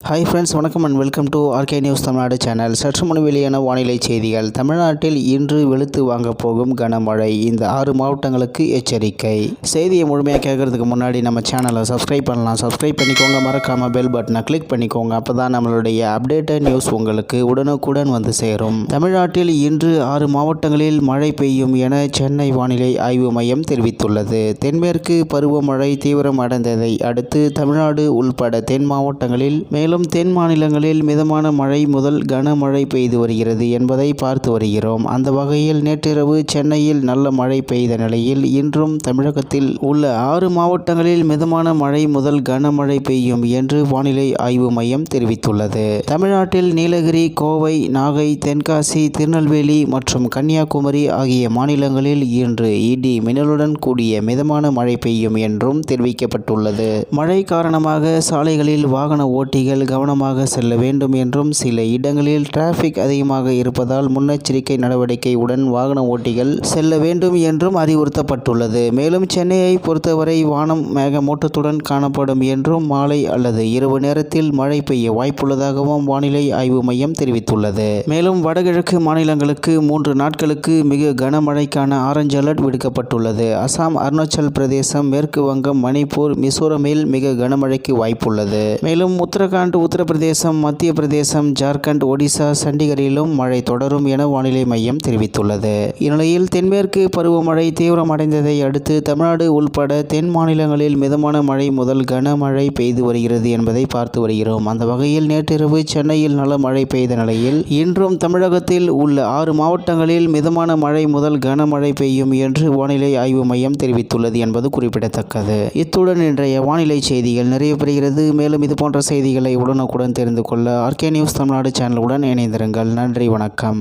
Hi friends, வணக்கம் and welcome to RK news Tamil Nadu channel. சற்று முன் வெளியான வானிலை செய்திகள். தமிழ்நாட்டில் இன்று வெளுத்து வாங்க போகும் கனமழை. இந்த 6 மாவட்டங்களுக்கு எச்சரிக்கை. செய்தியை முழுமையாக கேட்கறதுக்கு முன்னாடி நம்ம சேனலை சப்ஸ்கிரைப் பண்ணலாம். சப்ஸ்கிரைப் பண்ணிக்கோங்க, மறக்காமல் பெல் பட்டனை கிளிக் பண்ணிக்கோங்க. அப்போ தான் நம்மளுடைய அப்டேட்டட் நியூஸ் உங்களுக்கு உடனுக்குடன் வந்து சேரும். தமிழ்நாட்டில் இன்று 6 மாவட்டங்களில் மழை பெய்யும் என சென்னை வானிலை ஆய்வு மையம் தெரிவித்துள்ளது. தென்மேற்கு பருவமழை தீவிரம் அடைந்ததை அடுத்து தமிழ்நாடு உள்பட தென் மாவட்டங்களில் மேலும் தென் மாநிலங்களில் மிதமான மழை முதல் கனமழை பெய்து வருகிறது என்பதை பார்த்து வருகிறோம். அந்த வகையில் நேற்றிரவு சென்னையில் நல்ல மழை பெய்த நிலையில் இன்றும் தமிழகத்தில் உள்ள 6 மாவட்டங்களில் மிதமான மழை முதல் கனமழை பெய்யும் என்று வானிலை ஆய்வு மையம் தெரிவித்துள்ளது. தமிழ்நாட்டில் நீலகிரி, கோவை, நாகை, தென்காசி, திருநெல்வேலி மற்றும் கன்னியாகுமரி ஆகிய மாநிலங்களில் இன்று இடி மின்னலுடன் கூடிய மிதமான மழை பெய்யும் என்றும் தெரிவிக்கப்பட்டுள்ளது. மழை காரணமாக சாலைகளில் வாகன ஓட்டிகள் கவனமாக செல்ல வேண்டும் என்றும் சில இடங்களில் டிராபிக் அதிகமாக இருப்பதால் முன்னெச்சரிக்கை நடவடிக்கையுடன் வாகன ஓட்டிகள் செல்ல வேண்டும் என்றும் அறிவுறுத்தப்பட்டுள்ளது. மேலும் சென்னையை பொறுத்தவரை வானம் மேகமூட்டத்துடன் காணப்படும் என்றும் மாலை அல்லது இரவு நேரத்தில் மழை பெய்ய வாய்ப்புள்ளதாகவும் வானிலை ஆய்வு மையம் தெரிவித்துள்ளது. மேலும் வடகிழக்கு மாநிலங்களுக்கு 3 நாட்களுக்கு மிக கனமழைக்கான ஆரஞ்சு அலர்ட் விடுக்கப்பட்டுள்ளது. அசாம், அருணாச்சல் பிரதேசம், மேற்கு வங்கம், மணிப்பூர், மிசோரமில் மிக கனமழைக்கு வாய்ப்புள்ளது. மேலும் உத்தரகாண்ட், உத்தரப்பிரதேசம், மத்திய பிரதேசம், ஜார்க்கண்ட், ஒடிசா, சண்டிகரிலும் மழை தொடரும் என வானிலை மையம் தெரிவித்துள்ளது. இந்நிலையில் தென்மேற்கு பருவமழை தீவிரமடைந்ததை அடுத்து தமிழ்நாடு உள்பட தென் மாநிலங்களில் மிதமான மழை முதல் கனமழை பெய்து வருகிறது என்பதை பார்த்து வருகிறோம். அந்த வகையில் நேற்றிரவு சென்னையில் நல்ல மழை பெய்த நிலையில் இன்றும் தமிழகத்தில் உள்ள 6 மாவட்டங்களில் மிதமான மழை முதல் கனமழை பெய்யும் என்று வானிலை ஆய்வு மையம் தெரிவித்துள்ளது என்பது குறிப்பிடத்தக்கது. இத்துடன் இன்றைய வானிலை செய்திகள் நிறைவு பெறுகிறது. மேலும் இது போன்ற செய்திகளை உடனுக்குடன் தெரிந்து கொள்ள ஆர்கே நியூஸ் தமிழ்நாடு சேனலுடன் இணைந்திருங்கள். நன்றி, வணக்கம்.